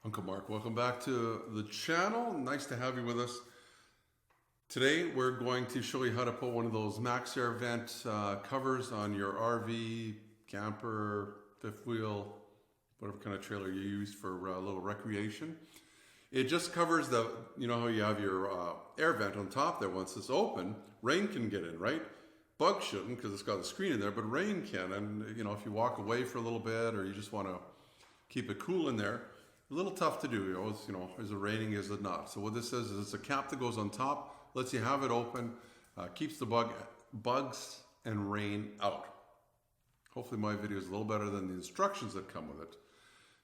Uncle Mark, welcome back to the channel. Nice to have you with us. Today we're going to show you how to put one of those Max Air Vent covers on your RV, camper, fifth wheel, whatever kind of trailer you use for a little recreation. It just covers the, you know how you have your air vent on top there. Once it's open, rain can get in, right? Bugs shouldn't because it's got a screen in there, but rain can. And you know, if you walk away for a little bit or you just want to keep it cool in there, a little tough to do, is it raining, is it not? So what this is it's a cap that goes on top, lets you have it open, keeps the bugs and rain out. Hopefully my video is a little better than the instructions that come with it.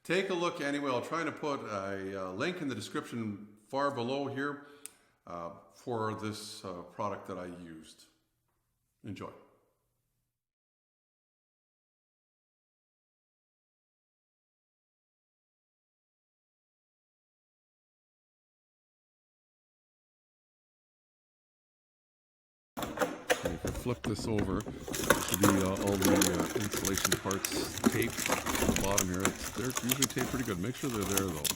Take a look anyway. I'll try to put a link in the description far below here for this product that I used. Enjoy. If you flip this over, there should be all the insulation parts taped at the bottom here. They're usually taped pretty good. Make sure they're there though.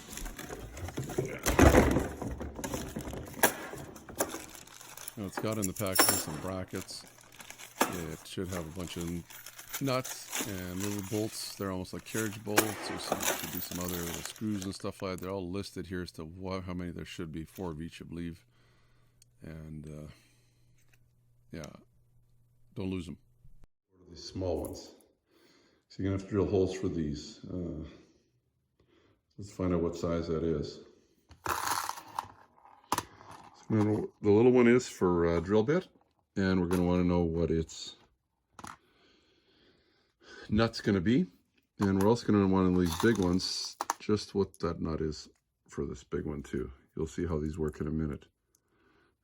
Now it's got in the package some brackets. It should have a bunch of nuts and little bolts. They're almost like carriage bolts. There should be some other screws and stuff like that. They're all listed here as to how many there should be. 4 of each, I believe. And yeah, don't lose them. These small ones. So you're gonna have to drill holes for these. Let's find out what size that is. So the little one is for drill bit, and we're gonna want to know what its nut's gonna be, and we're also gonna want one of these big ones, just what that nut is for this big one too. You'll see how these work in a minute.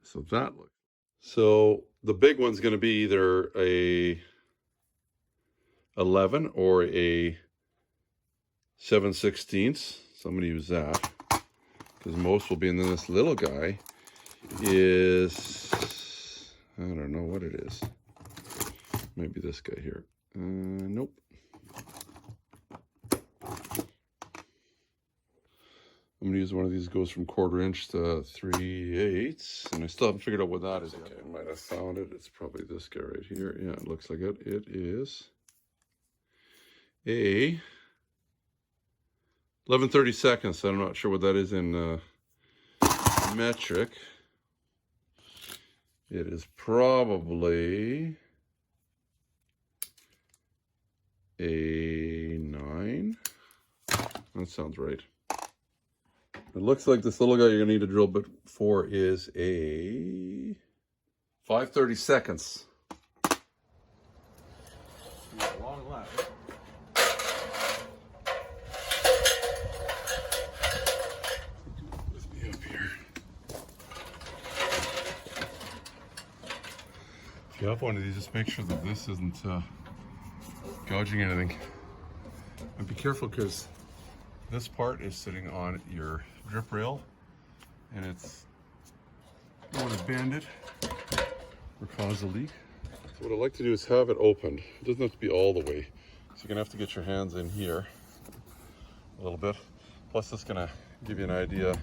So that looks. So the big one's going to be either a 11 or a 7/16. So I'm going to use that because most will be. And then this little guy is, I don't know what it is. Maybe this guy here. Nope. I'm going to use one of these. Goes from 1/4 inch to 3/8, and I still haven't figured out what that is. Okay, I might have found it. It's probably this guy right here. Yeah, it looks like it. It is a 11/32. I'm not sure what that is in metric. It is probably a 9. That sounds right. It looks like this little guy you're going to need a drill bit for is a 5/32. Long left. With me up here. If you have one of these, just make sure that this isn't gouging anything. And be careful because this part is sitting on your drip rail, and you don't want to bend it or cause a leak. So what I like to do is have it opened. It doesn't have to be all the way. So you're gonna have to get your hands in here a little bit. Plus it's gonna give you an idea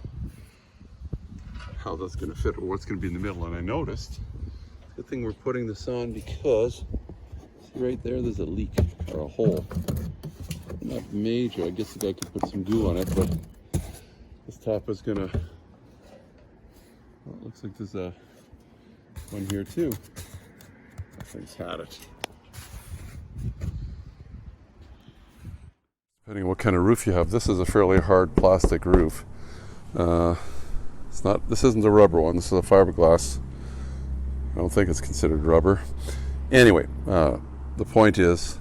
how that's gonna fit or what's gonna be in the middle. And I noticed, good thing we're putting this on because see right there, there's a leak or a hole. Not major. I guess the guy could put some glue on it, but this top is gonna, well, it looks like there's a one here too. That thing's had it. Depending on what kind of roof you have, this is a fairly hard plastic roof. This isn't a rubber one, this is a fiberglass. I don't think it's considered rubber. Anyway, the point is,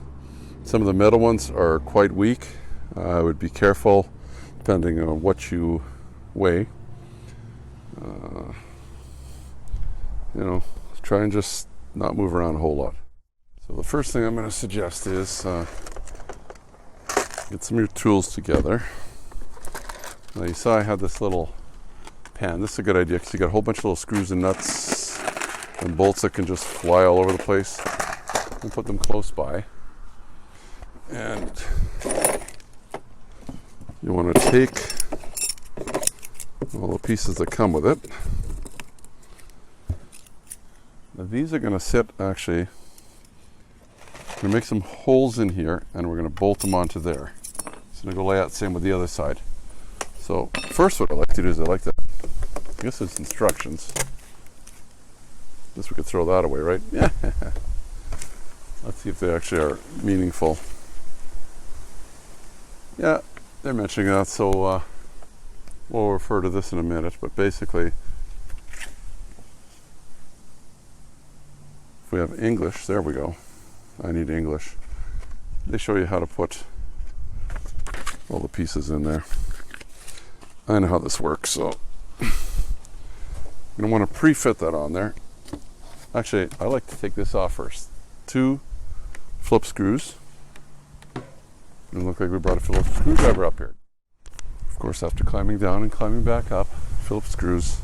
some of the metal ones are quite weak. I would be careful depending on what you weigh. Try and just not move around a whole lot. So the first thing I'm going to suggest is get some of your tools together. Now you saw I had this little pan. This is a good idea because you got a whole bunch of little screws and nuts and bolts that can just fly all over the place. And put them close by. And you want to take all the pieces that come with it. Now these are going to sit, actually, we're going to make some holes in here and we're going to bolt them onto there. So I'm going to go lay out the same with the other side. So first what I like to do is I like to, I guess it's instructions. Guess we could throw that away, right? Yeah. Let's see if they actually are meaningful. Yeah, they're mentioning that, so we'll refer to this in a minute, but basically, if we have English, there we go. I need English. They show you how to put all the pieces in there. I know how this works, so I'm going to want to pre-fit that on there. Actually, I like to take this off first. 2 Phillips screws. It look like we brought a Phillips screwdriver up here. Of course, after climbing down and climbing back up, Phillips screws.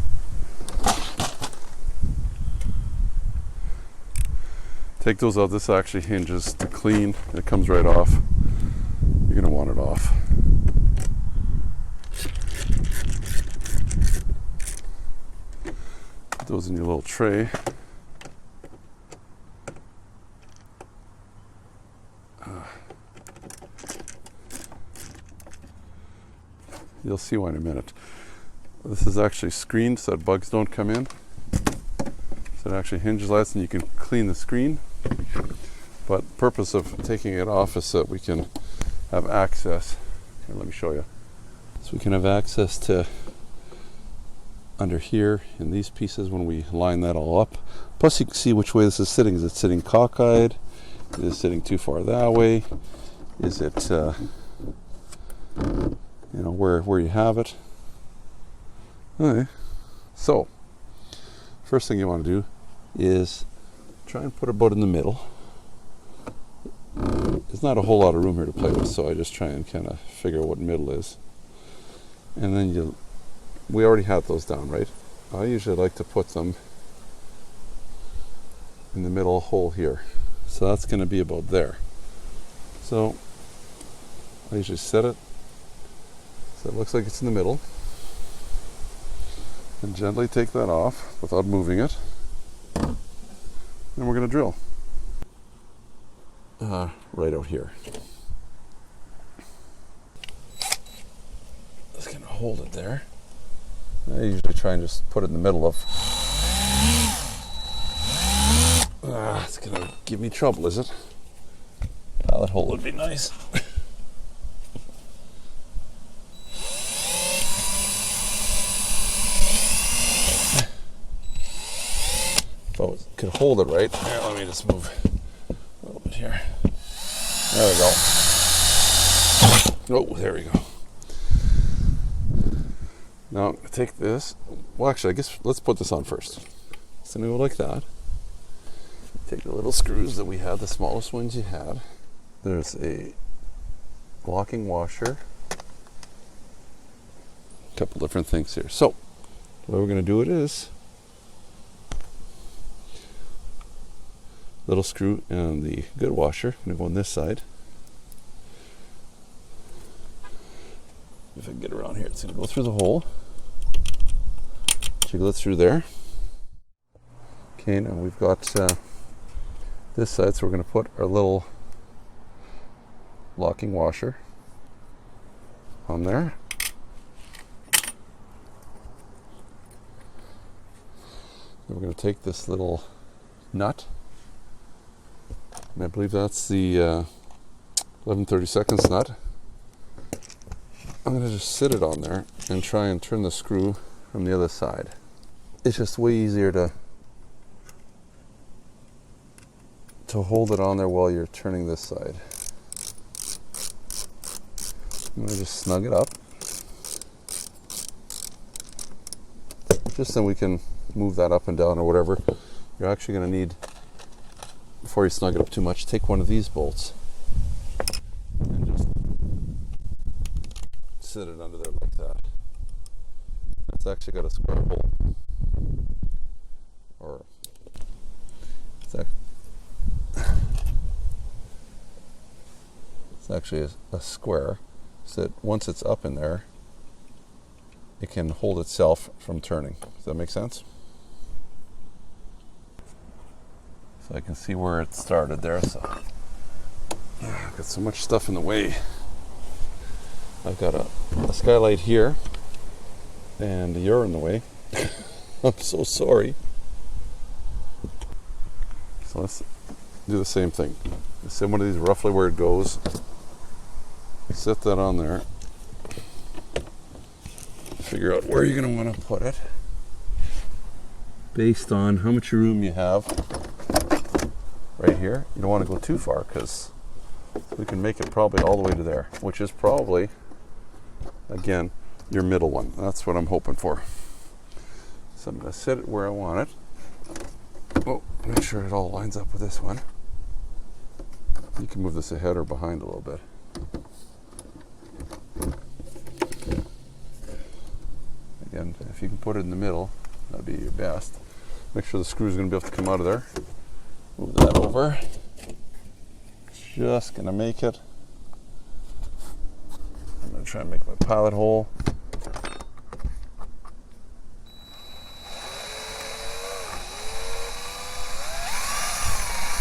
Take those out. This actually hinges to clean. It comes right off. You're going to want it off. Put those in your little tray. You'll see why in a minute. This is actually screened so that bugs don't come in. So it actually hinges less and you can clean the screen. But the purpose of taking it off is so that we can have access. Here, let me show you. So we can have access to under here in these pieces when we line that all up. Plus you can see which way this is sitting. Is it sitting cockeyed? Is it sitting too far that way? Is it you know, where you have it. Okay. So, first thing you want to do is try and put a boat in the middle. There's not a whole lot of room here to play with, so I just try and kind of figure out what middle is. And then we already had those down, right? I usually like to put them in the middle hole here. So that's going to be about there. So, I usually set it so it looks like it's in the middle, and gently take that off without moving it, and we're going to drill right out here. Just going to hold it there. I usually try and just put it in the middle of. It's going to give me trouble, is it? That hole would be nice. Could hold it right. Here, let me just move a little bit here. There we go. Oh, there we go. Now, take this. Well, actually, I guess let's put this on first. So we go like that. Take the little screws that we had, the smallest ones you had. There's a locking washer. A couple different things here. So, the way we're going to do it is little screw and the good washer. I'm going to go on this side. If I can get around here, it's going to go through the hole. Jiggle it through there. Okay, now we've got this side, so we're going to put our little locking washer on there. Then we're going to take this little nut, and I believe that's the 11/32 nut. I'm going to just sit it on there and try and turn the screw from the other side. It's just way easier to hold it on there while you're turning this side. I'm going to just snug it up. Just so we can move that up and down or whatever. You're actually going to need, before you snug it up too much, take one of these bolts and just sit it under there like that. It's actually got a square hole, or it's actually a square, so that once it's up in there, it can hold itself from turning. Does that make sense? So I can see where it started there. So I've got so much stuff in the way. I've got a skylight here, and you're in the way. I'm so sorry. So let's do the same thing. Set one of these roughly where it goes. Set that on there. Figure out where you're going to want to put it based on how much room you have right here. You don't want to go too far because we can make it probably all the way to there, which is probably, again, your middle one. That's what I'm hoping for. So I'm going to set it where I want it. Oh, make sure it all lines up with this one. You can move this ahead or behind a little bit. Again, if you can put it in the middle, that'd be your best. Make sure the screw is going to be able to come out of there. Move that over. Just going to make it. I'm going to try and make my pilot hole.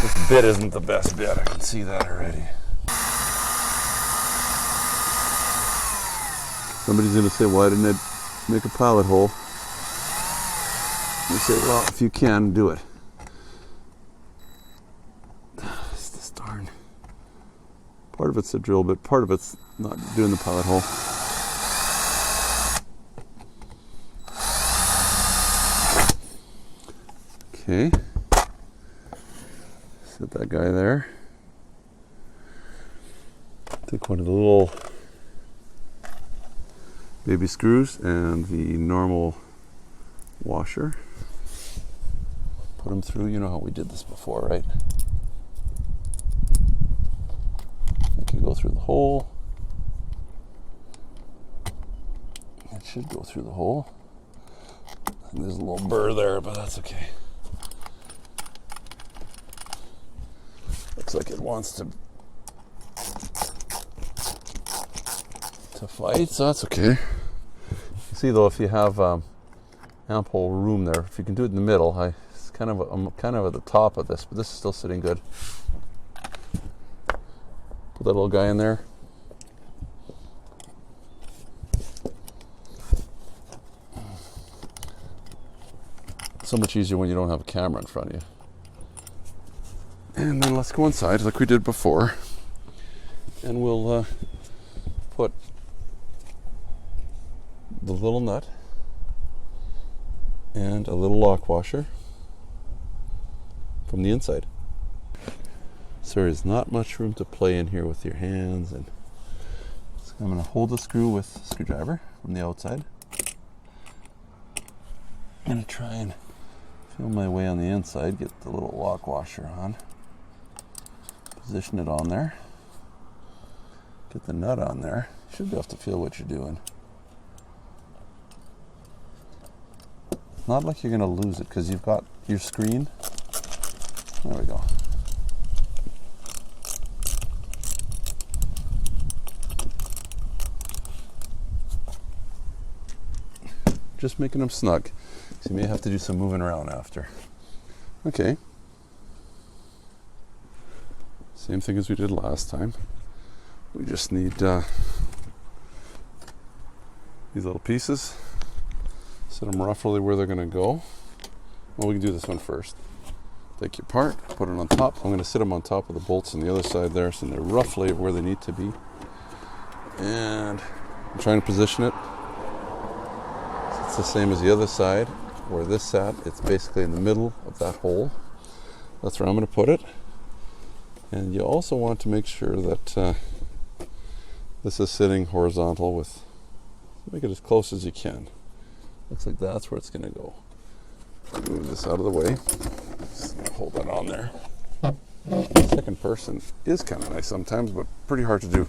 This bit isn't the best bit, I can see that already. Somebody's going to say, why didn't it make a pilot hole? You say, well, if you can, do it. It's this darn. Part of it's a drill bit, part of it's not doing the pilot hole. Okay. Set that guy there. Take one of the little baby screws and the normal washer. Put them through. You know how we did this before, right? It can go through the hole. It should go through the hole. And there's a little burr there, but that's okay. Looks like it wants to fight, so that's okay. You see though, if you have ample room there, if you can do it in the middle, I'm kind of at the top of this, but this is still sitting good. Put that little guy in there. So much easier when you don't have a camera in front of you. And then let's go inside like we did before, and we'll put the little nut and a little lock washer from the inside. So there's not much room to play in here with your hands, and so I'm going to hold the screw with a screwdriver from the outside. I'm going to try and feel my way on the inside, get the little lock washer on, position it on there, get the nut on there. You should be able to feel what you're doing. It's not like you're going to lose it because you've got your screen. There we go. Just making them snug. So you may have to do some moving around after. Okay. Same thing as we did last time. We just need these little pieces. Set them roughly where they're going to go. Well, we can do this one first. Take your part, put it on top. I'm going to sit them on top of the bolts on the other side there, so they're roughly where they need to be. And I'm trying to position it. So it's the same as the other side. Where this sat, it's basically in the middle of that hole. That's where I'm going to put it. And you also want to make sure that this is sitting horizontal with, make it as close as you can. Looks like that's where it's going to go. Move this out of the way. Just hold that on there. Second person is kind of nice sometimes, but pretty hard to do.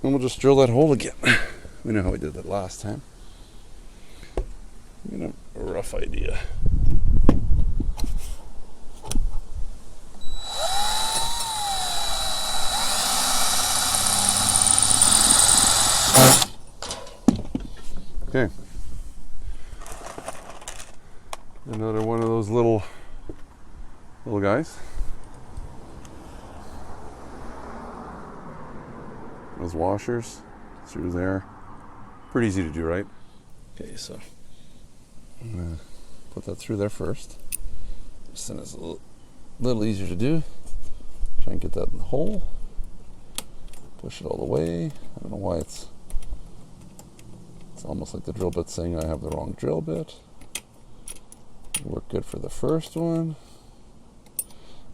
And we'll just drill that hole again. We know how we did that last time. You know, a rough idea. Okay. Another one of those little guys. Those washers through there. Pretty easy to do, right? Okay, so I'm gonna put that through there first. Just then it's a little easier to do. Try and get that in the hole. Push it all the way. I don't know why it's almost like the drill bit saying I have the wrong drill bit. Worked good for the first one.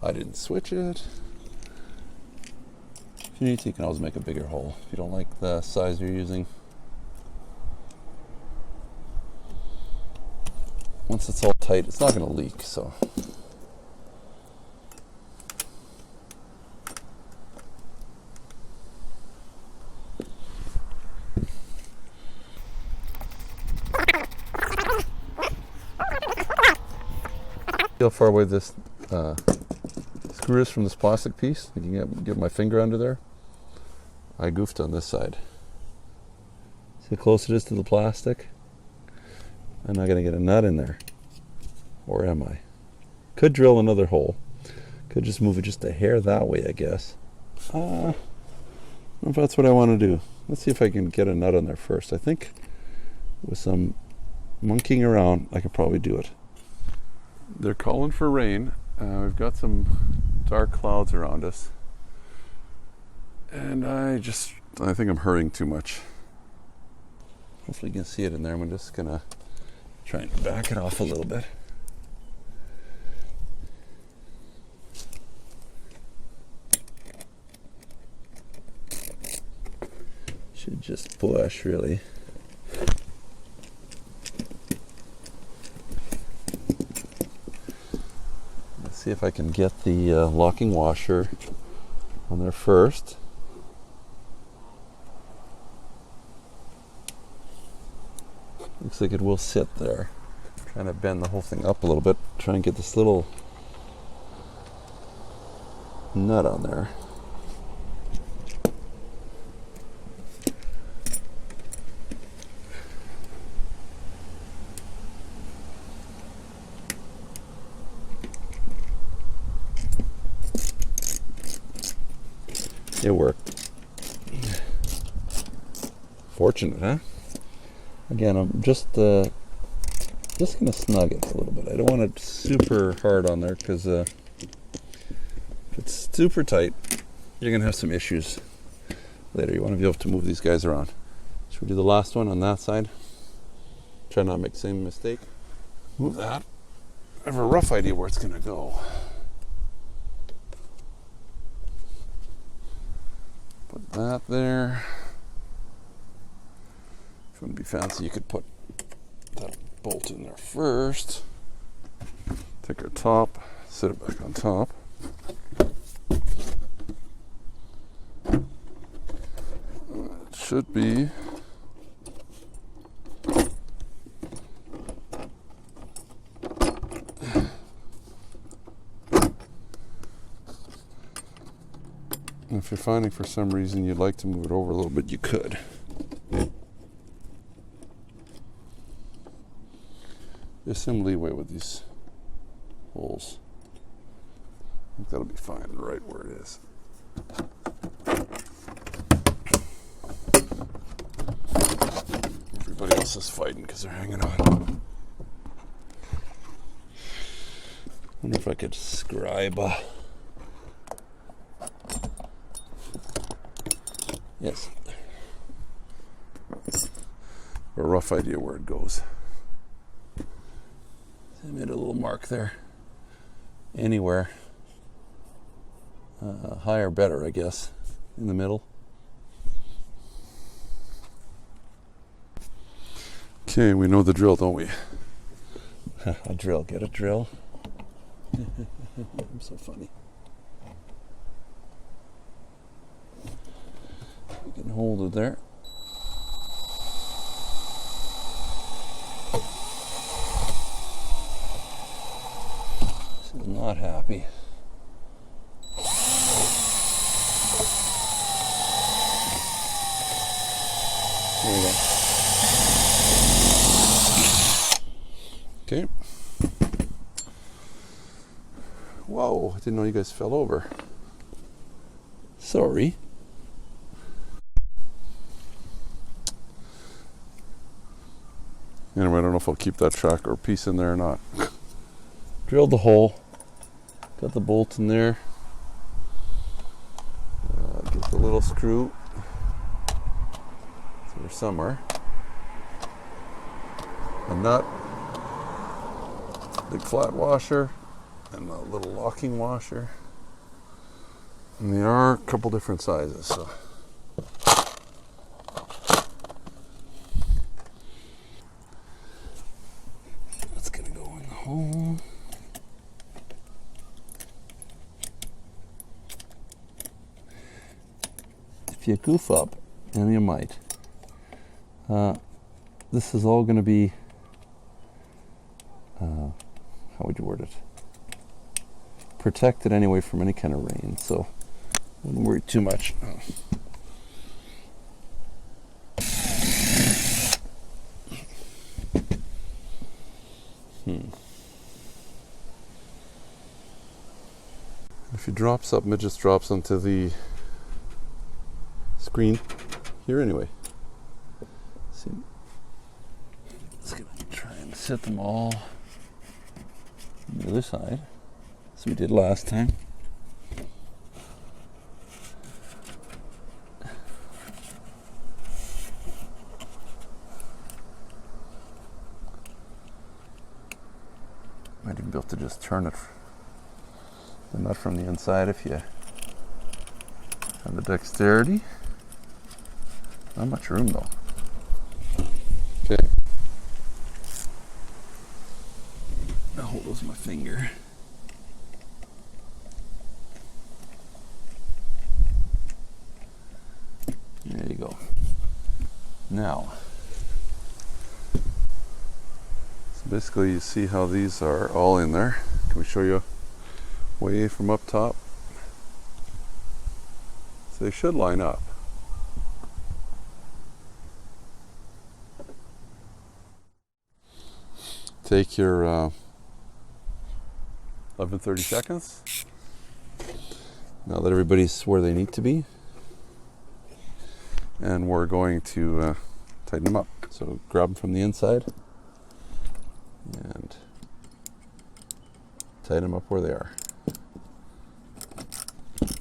I didn't switch it. If you need to, you can always make a bigger hole if you don't like the size you're using. Once it's all tight, it's not going to leak, so. See how far away this screw is from this plastic piece? I can get my finger under there. I goofed on this side. See how close it is to the plastic? I'm not going to get a nut in there. Or am I? Could drill another hole. Could just move it just a hair that way, I guess. I don't know if that's what I want to do. Let's see if I can get a nut in there first. I think with some monkeying around, I could probably do it. They're calling for rain. We've got some dark clouds around us. And I think I'm hurrying too much. Hopefully you can see it in there. I'm just going to try and back it off a little bit. Should just push, really. Let's see if I can get the locking washer on there first. Looks like it will sit there. Trying to bend the whole thing up a little bit. Try and get this little nut on there. It worked. Fortunate, huh? Again, I'm just gonna snug it a little bit. I don't want it super hard on there because if it's super tight, you're gonna have some issues later. You want to be able to move these guys around. Should we do the last one on that side? Try not to make the same mistake. Move that. I have a rough idea where it's gonna go. Put that there. If you want to be fancy, you could put that bolt in there first. Take our top, sit it back on top. It should be if you're finding for some reason you'd like to move it over a little bit, you could. There's some leeway with these holes. I think that'll be fine right where it is. Everybody else is fighting because they're hanging on. I wonder if I could scribe. Yes. A rough idea where it goes. I made a little mark there. Anywhere. Higher, better, I guess. In the middle. Okay, we know the drill, don't we? A drill, get a drill. I'm so funny. You can hold it there. This is not happy. There we go. Okay. Whoa, I didn't know you guys fell over. Sorry. Anyway, I don't know if I'll keep that track or piece in there or not. Drilled the hole. Got the bolt in there. Get the little screw. It's there somewhere. A nut. Big flat washer. And a little locking washer. And they are a couple different sizes, so. That's gonna go in the hole. If you goof up, and you might, this is all gonna be, how would you word it? Protected anyway from any kind of rain, so wouldn't worry too much. If he drops up, it just drops onto the screen here anyway. See, let's try and set them all on the other side, as we did last time. Might even be able to just turn it, the nut from the inside if you have the dexterity. Not much room though. Okay. I'll hold those with my finger. There you go. Now, so basically you see how these are all in there. Can we show you way from up top? So they should line up. Take your 11-30 seconds. Now that everybody's where they need to be. And we're going to tighten them up. So grab them from the inside and tighten them up where they are.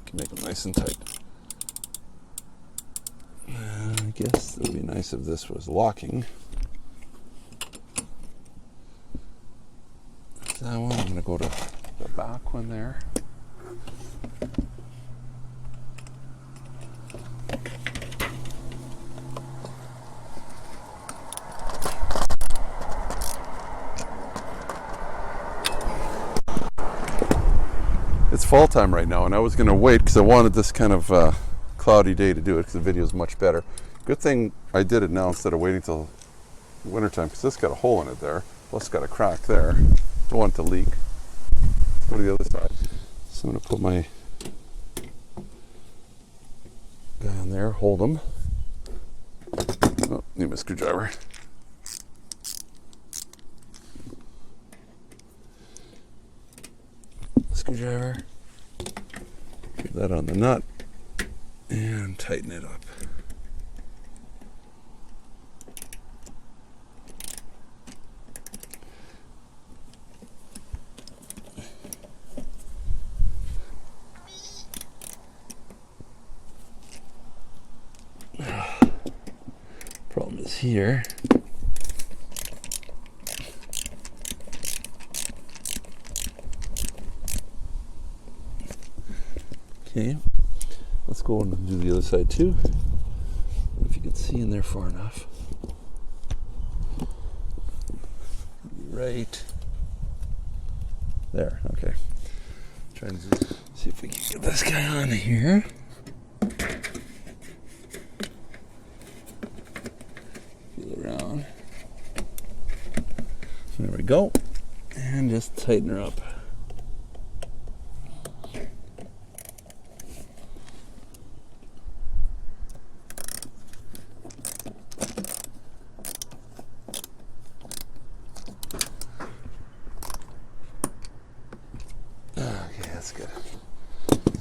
Can make them nice and tight. I guess it would be nice if this was locking. That one, I'm going to go to the back one there. It's fall time right now, and I was going to wait because I wanted this kind of cloudy day to do it because the video is much better. Good thing I did it now instead of waiting till wintertime, because this got a hole in it there, plus got a crack there. Don't want it to leak. Go to the other side. So I'm going to put my guy on there, hold him. Oh, need my screwdriver. Screwdriver. Get that on the nut and tighten it up. Problem is here. Okay, let's go and do the other side too. If you can see in there far enough. Right there, okay. Try and see if we can get this guy on here. Feel around. There we go. And just tighten her up.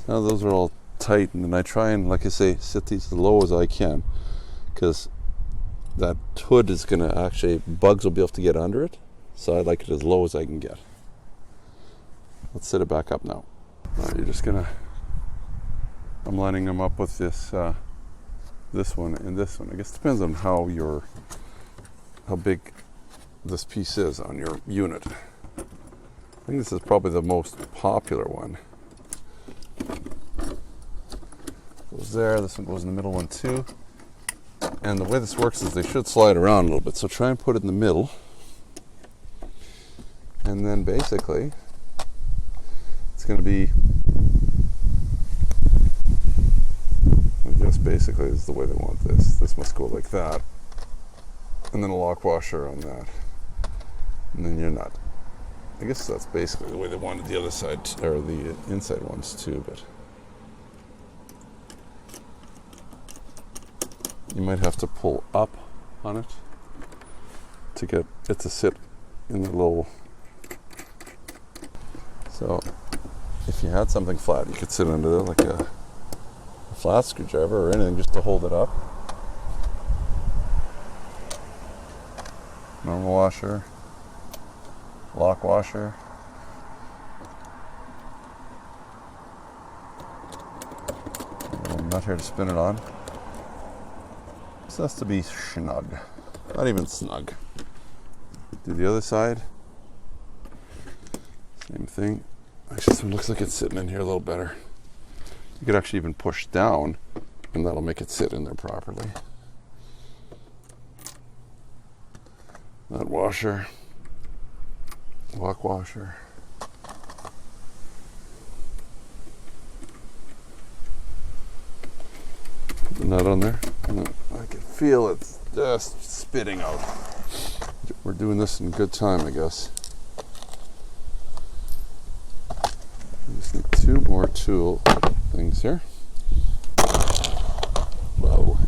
Now those are all tight, and then I try and, like I say, sit these as low as I can, because that hood is going to actually, bugs will be able to get under it, so I like it as low as I can get. Let's set it back up now. You're just going to, I'm lining them up with this this one and this one. I guess it depends on how big this piece is on your unit. I think this is probably the most popular one. Goes there, this one goes in the middle one too. And the way this works is they should slide around a little bit, so try and put it in the middle. And then basically, it's going to be, I guess basically this is the way they want this. This must go like that. And then a lock washer on that. And then your nut. I guess that's basically the way they wanted the other side, or the inside ones too, but you might have to pull up on it to get it to sit in the low. So if you had something flat, you could sit under there like a flat screwdriver or anything just to hold it up. Normal washer, lock washer. I'm not here to spin it on. This has to be snug. Not even snug. Do the other side. Same thing. Actually, this one looks like it's sitting in here a little better. You could actually even push down, and that'll make it sit in there properly. Nut washer. Lock washer. Put the nut on there. I can feel it just spitting out. We're doing this in good time, I guess. I just need two more tool things here. Whoa.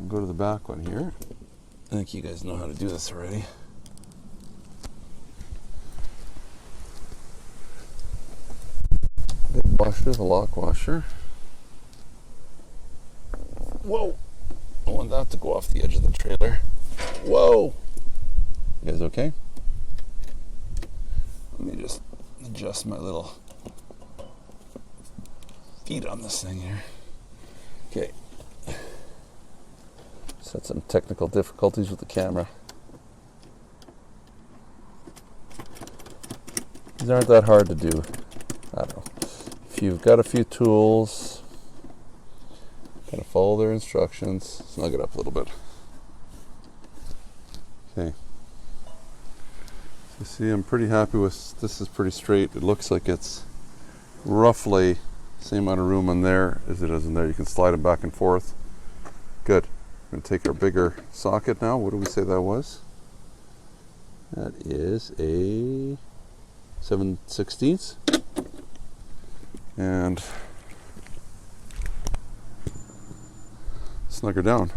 Go to the back one here. I think you guys know how to do this already. Big washer, the lock washer. Whoa! I want that to go off the edge of the trailer. Whoa! You guys okay? Let me just adjust my little feet on this thing here. Okay. Just had some technical difficulties with the camera. These aren't that hard to do. I don't know. If you've got a few tools, kind of follow their instructions. Snug it up a little bit. Okay. So you see, I'm pretty happy with this. Is pretty straight. It looks like it's roughly same amount of room in there as it is in there. You can slide it back and forth. Good. We're going to take our bigger socket now. What do we say that was? That is a 7/16. And snug her down.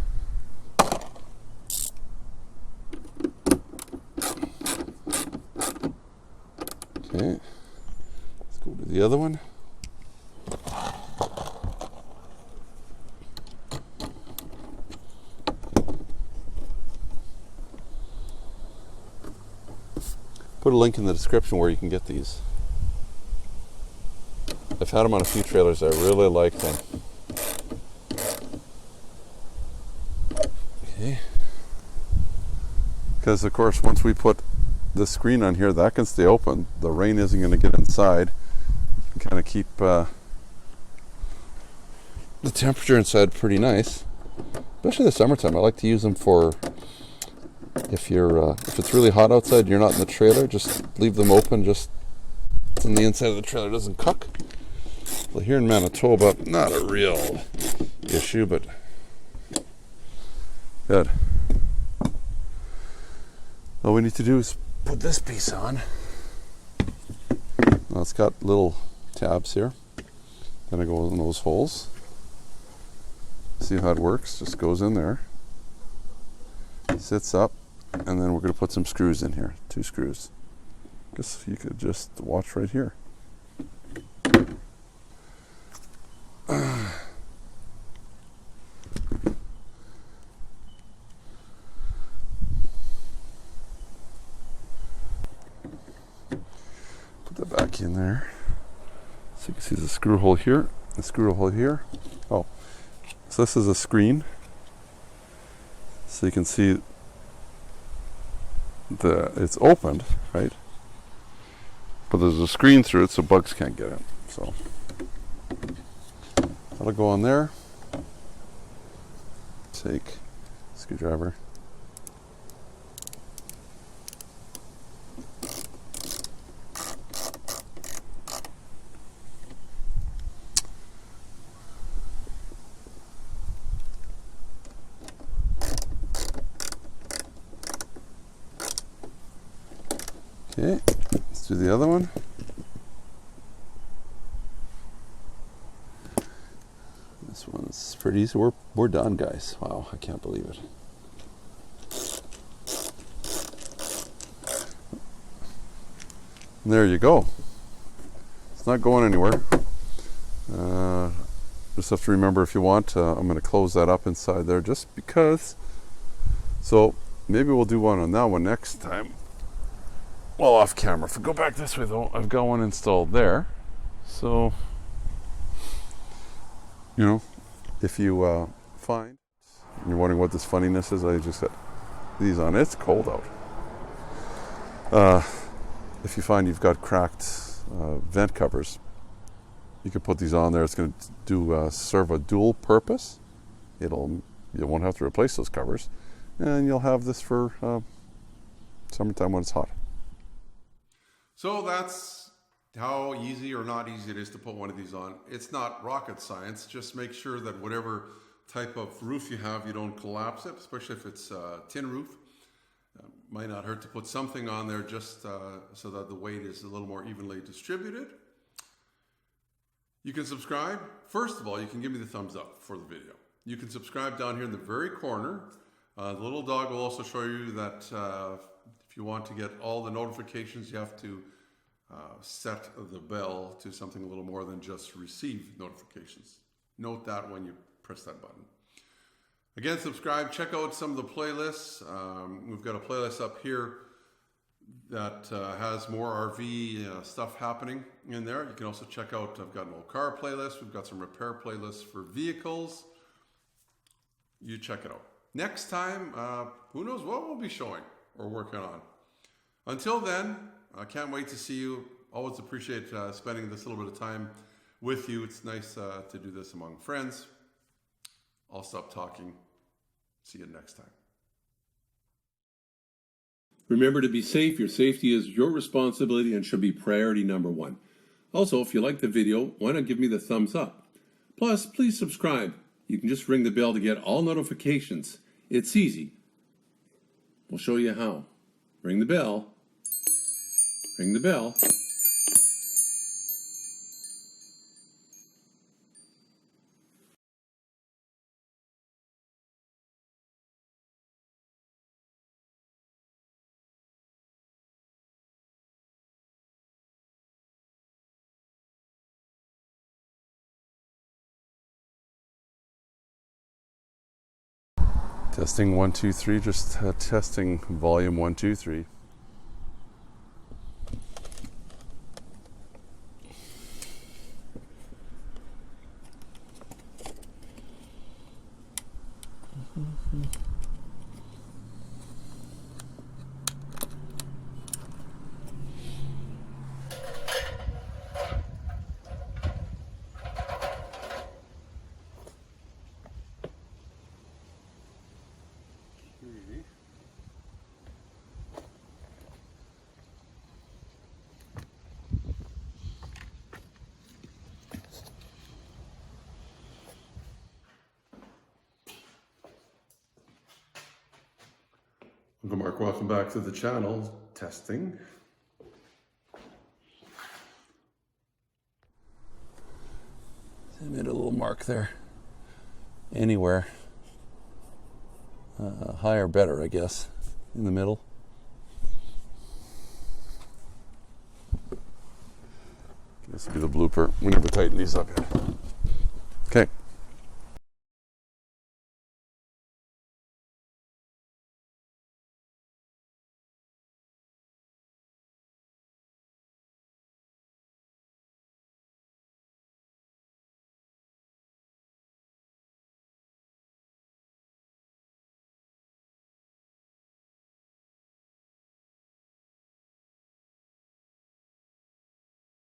Okay, let's go to the other one. Put a link in the description where you can get these. I've had them on a few trailers. I really like them. Okay. Because of course, once we put the screen on here, that can stay open. The rain isn't going to get inside. And kind of keep the temperature inside pretty nice. Especially the summertime. I like to use them for if it's really hot outside, you're not in the trailer, just leave them open just so the inside of the trailer doesn't cook. Well, here in Manitoba, not a real issue, but good. All we need to do is put this piece on. Now it's got little tabs here. Gonna go in those holes. See how it works, just goes in there. sits up, and then we're going to put some screws in here, 2 screws. Guess you could just watch right here. Put that back in there. So you can see the screw hole here, the screw hole here. Oh, so this is a screen. So you can see it's opened, right? But there's a screen through it so bugs can't get in. So that'll go on there. Take a screwdriver. Okay, let's do the other one. This one's pretty easy. We're done, guys. Wow, I can't believe it. And there you go. It's not going anywhere. Just have to remember, if you want, I'm going to close that up inside there just because. So maybe we'll do one on that one next time. Well, off camera. If we go back this way though, I've got one installed there. So, you know, if you find, you're wondering what this funniness is, I just got these on. It's cold out. If you find you've got cracked vent covers, you can put these on there. It's going to do serve a dual purpose. You won't have to replace those covers, and you'll have this for summertime when it's hot. So that's how easy or not easy it is to put one of these on. It's not rocket science. Just make sure that whatever type of roof you have, you don't collapse it, especially if it's a tin roof. Might not hurt to put something on there just so that the weight is a little more evenly distributed. You can subscribe. First of all, you can give me the thumbs up for the video. You can subscribe down here in the very corner. The little dog will also show you that if you want to get all the notifications, you have to set the bell to something a little more than just receive notifications. Note that when you press that button. Again, subscribe, check out some of the playlists. We've got a playlist up here that has more RV stuff happening in there. You can also check out, I've got an old car playlist. We've got some repair playlists for vehicles. You check it out. Next time, who knows what we'll be showing or working on. Until then, I can't wait to see you. Always appreciate spending this little bit of time with you. It's nice to do this among friends. I'll stop talking. See you next time. Remember to be safe. Your safety is your responsibility and should be priority number one. Also, if you like the video, why not give me the thumbs up? Plus, please subscribe. You can just ring the bell to get all notifications. It's easy. We'll show you how. Ring the bell. Ring the bell. Testing 1, 2, 3. Just testing volume 1, 2, 3. Uncle Mark, welcome back to the channel. Testing. I made a little mark there. Anywhere. higher better, I guess, in the middle. This will be the blooper. We never tighten these up yet.